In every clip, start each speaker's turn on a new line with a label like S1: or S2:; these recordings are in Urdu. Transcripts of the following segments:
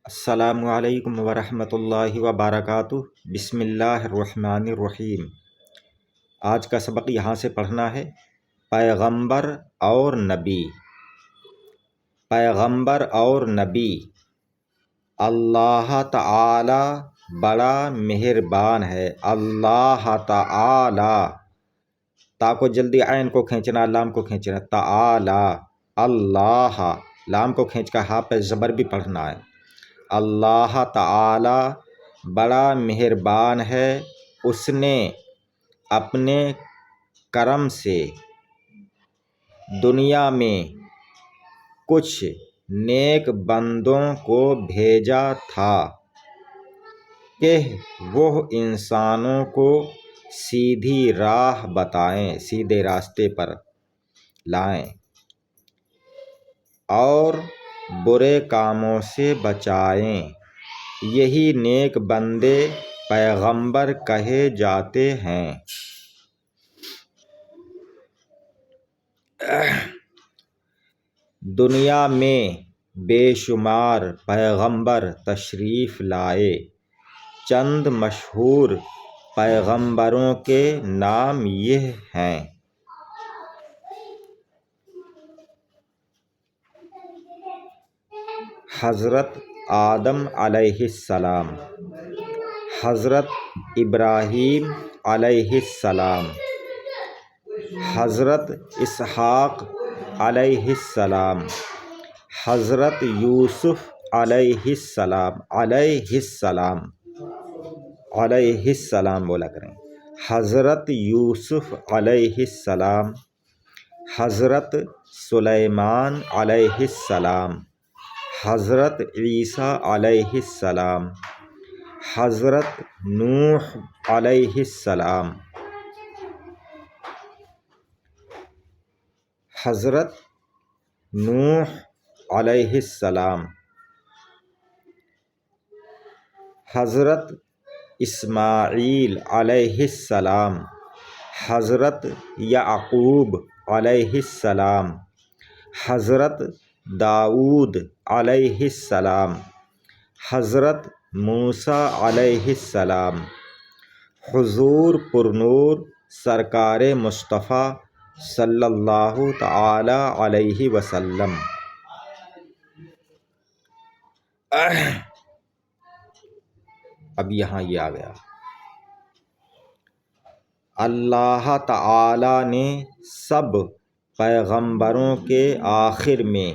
S1: السلام علیکم ورحمۃ اللہ وبرکاتہ۔ بسم اللہ الرحمن الرحیم۔ آج کا سبق یہاں سے پڑھنا ہے۔ پیغمبر اور نبی۔ پیغمبر اور نبی، اللہ تعالی بڑا مہربان ہے۔ اللہ تعالی، تا کو جلدی عین کو کھینچنا، لام کو کھینچنا، تعالی، اللہ، لام کو کھینچ کر ہاں پہ زبر بھی پڑھنا ہے۔ اللہ تعالی بڑا مہربان ہے، اس نے اپنے کرم سے دنیا میں کچھ نیک بندوں کو بھیجا تھا کہ وہ انسانوں کو سیدھی راہ بتائیں، سیدھے راستے پر لائیں اور برے کاموں سے بچائیں۔ یہی نیک بندے پیغمبر کہے جاتے ہیں۔ دنیا میں بے شمار پیغمبر تشریف لائے۔ چند مشہور پیغمبروں کے نام یہ ہیں۔ حضرت آدم علیہ السلام، حضرت ابراہیم علیہ السلام، حضرت اسحاق علیہ السلام، حضرت یوسف علیہ السلام، علیہ السلام بولا کریں، حضرت یوسف علیہ السلام، حضرت سلیمان علیہ السلام، حضرت عیسیٰ علیہ السلام، حضرت نوح علیہ السلام، حضرت نوح علیہ السلام، حضرت اسماعیل علیہ السلام، حضرت یعقوب علیہ السلام، حضرت داؤد علیہ السلام، حضرت موسیٰ علیہ السلام، حضور پرنور سرکار مصطفیٰ صلی اللہ تعالی علیہ وسلم۔ اب یہاں یہ آ گیا، اللہ تعالی نے سب پیغمبروں کے آخر میں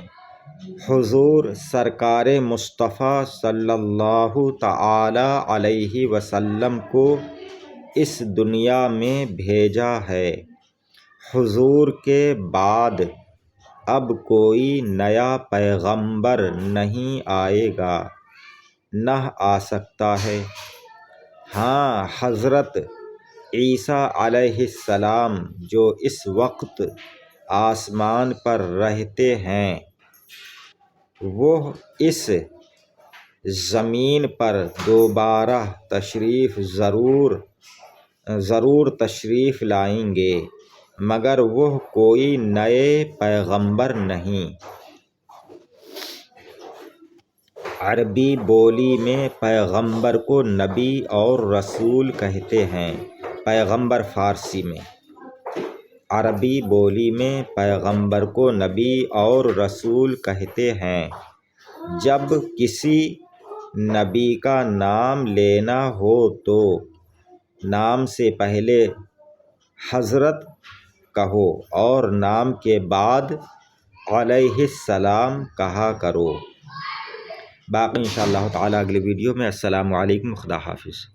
S1: حضور سرکار مصطفیٰ صلی اللہ تعالی علیہ وسلم کو اس دنیا میں بھیجا ہے۔ حضور کے بعد اب کوئی نیا پیغمبر نہیں آئے گا، نہ آ سکتا ہے۔ ہاں، حضرت عیسیٰ علیہ السلام جو اس وقت آسمان پر رہتے ہیں، وہ اس زمین پر دوبارہ ضرور تشریف لائیں گے، مگر وہ کوئی نئے پیغمبر نہیں۔ عربی بولی میں پیغمبر کو نبی اور رسول کہتے ہیں۔ پیغمبر فارسی میں، عربی بولی میں پیغمبر کو نبی اور رسول کہتے ہیں۔ جب کسی نبی کا نام لینا ہو تو نام سے پہلے حضرت کہو اور نام کے بعد علیہ السلام کہا کرو۔ باقی انشاءاللہ تعالی اگلی ویڈیو میں۔ السلام علیکم، خدا حافظ۔